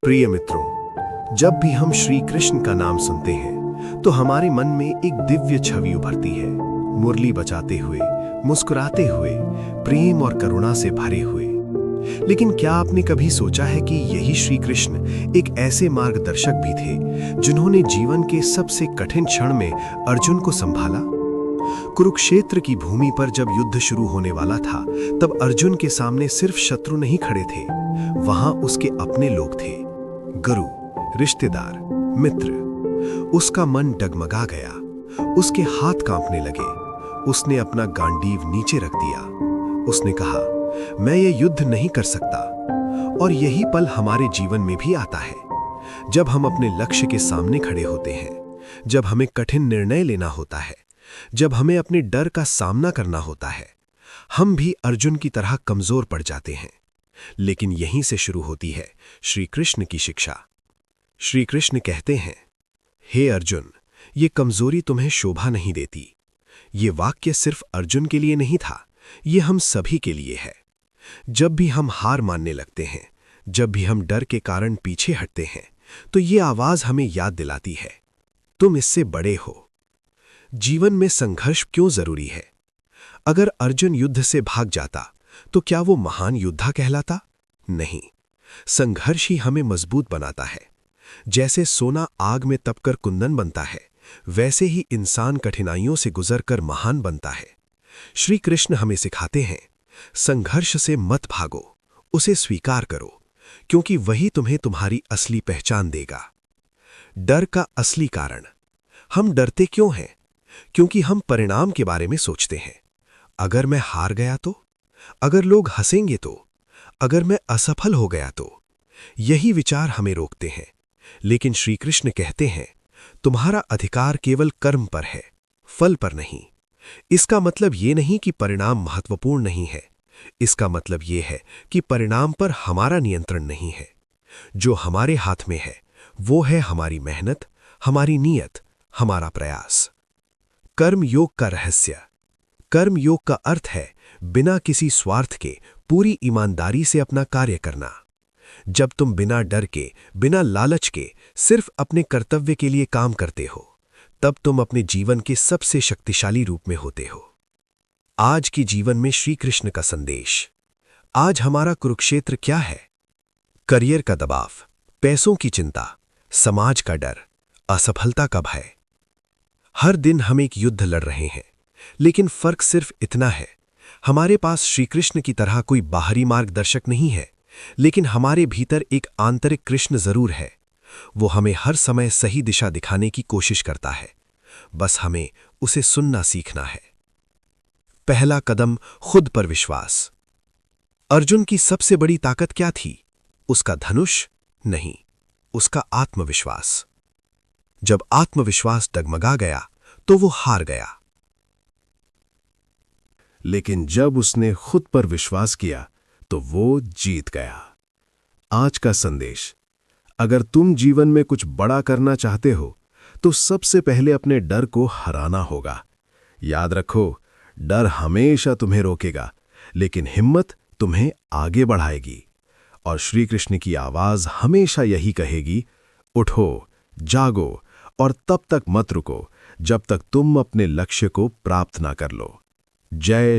प्रिय मित्रों, जब भी हम श्री कृष्ण का नाम सुनते हैं तो हमारे मन में एक दिव्य छवि उभरती है। मुरली बजाते हुए, मुस्कुराते हुए, प्रेम और करुणा से भरे हुए। लेकिन क्या आपने कभी सोचा है कि यही श्री कृष्ण एक ऐसे मार्गदर्शक भी थे जिन्होंने जीवन के सबसे कठिन क्षण में अर्जुन को संभाला? कुरुक्षेत्र की भूमि पर जब युद्ध शुरू होने वाला था, तब अर्जुन के सामने सिर्फ शत्रु नहीं खड़े थे, वहां उसके अपने लोग थे। गुरु, रिश्तेदार, मित्र। उसका मन डगमगा गया, उसके हाथ कांपने लगे। उसने अपना गांडीव नीचे रख दिया। उसने कहा, मैं ये युद्ध नहीं कर सकता। और यही पल हमारे जीवन में भी आता है। जब हम अपने लक्ष्य के सामने खड़े होते हैं, जब हमें कठिन निर्णय लेना होता है, जब हमें अपने डर का सामना करना होता है, हम भी अर्जुन की तरह कमजोर पड़ जाते हैं। लेकिन यहीं से शुरू होती है श्री कृष्ण की शिक्षा। श्री कृष्ण कहते हैं, हे अर्जुन, ये कमजोरी तुम्हें शोभा नहीं देती। ये वाक्य सिर्फ अर्जुन के लिए नहीं था, ये हम सभी के लिए है। जब भी हम हार मानने लगते हैं, जब भी हम डर के कारण पीछे हटते हैं, तो ये आवाज हमें याद दिलाती है, तुम इससे बड़े हो। जीवन में संघर्ष क्यों जरूरी है? अगर अर्जुन युद्ध से भाग जाता तो क्या वो महान योद्धा कहलाता? नहीं, संघर्ष ही हमें मजबूत बनाता है। जैसे सोना आग में तपकर कुंदन बनता है, वैसे ही इंसान कठिनाइयों से गुजरकर महान बनता है। श्री कृष्ण हमें सिखाते हैं, संघर्ष से मत भागो, उसे स्वीकार करो, क्योंकि वही तुम्हें तुम्हारी असली पहचान देगा। डर का असली कारण। हम डरते क्यों हैं? क्योंकि हम परिणाम के बारे में सोचते हैं। अगर मैं हार गया तो? अगर लोग हंसेंगे तो? अगर मैं असफल हो गया तो? यही विचार हमें रोकते हैं। लेकिन श्री कृष्ण कहते हैं, तुम्हारा अधिकार केवल कर्म पर है, फल पर नहीं। इसका मतलब ये नहीं कि परिणाम महत्वपूर्ण नहीं है। इसका मतलब ये है कि परिणाम पर हमारा नियंत्रण नहीं है। जो हमारे हाथ में है वो है हमारी मेहनत, हमारी नीयत, हमारा प्रयास। कर्म योग का रहस्य। कर्म योग का अर्थ है बिना किसी स्वार्थ के पूरी ईमानदारी से अपना कार्य करना। जब तुम बिना डर के, बिना लालच के सिर्फ अपने कर्तव्य के लिए काम करते हो, तब तुम अपने जीवन के सबसे शक्तिशाली रूप में होते हो। आज की जीवन में श्री कृष्ण का संदेश। आज हमारा कुरुक्षेत्र क्या है? करियर का दबाव, पैसों की चिंता, समाज का डर, असफलता का भय। हर दिन हम एक युद्ध लड़ रहे हैं, लेकिन फर्क सिर्फ इतना है, हमारे पास श्री कृष्ण की तरह कोई बाहरी मार्गदर्शक नहीं है, लेकिन हमारे भीतर एक आंतरिक कृष्ण जरूर है। वो हमें हर समय सही दिशा दिखाने की कोशिश करता है, बस हमें उसे सुनना सीखना है। पहला कदम, खुद पर विश्वास। अर्जुन की सबसे बड़ी ताकत क्या थी? उसका धनुष नहीं, उसका आत्मविश्वास। जब आत्मविश्वास डगमगा गया तो वो हार गया। लेकिन जब उसने खुद पर विश्वास किया तो वो जीत गया। आज का संदेश। अगर तुम जीवन में कुछ बड़ा करना चाहते हो तो सबसे पहले अपने डर को हराना होगा। याद रखो, डर हमेशा तुम्हें रोकेगा, लेकिन हिम्मत तुम्हें आगे बढ़ाएगी। और श्री कृष्ण की आवाज हमेशा यही कहेगी, उठो, जागो और तब तक मत रुको जब तक तुम अपने लक्ष्य को प्राप्त ना कर लो। जय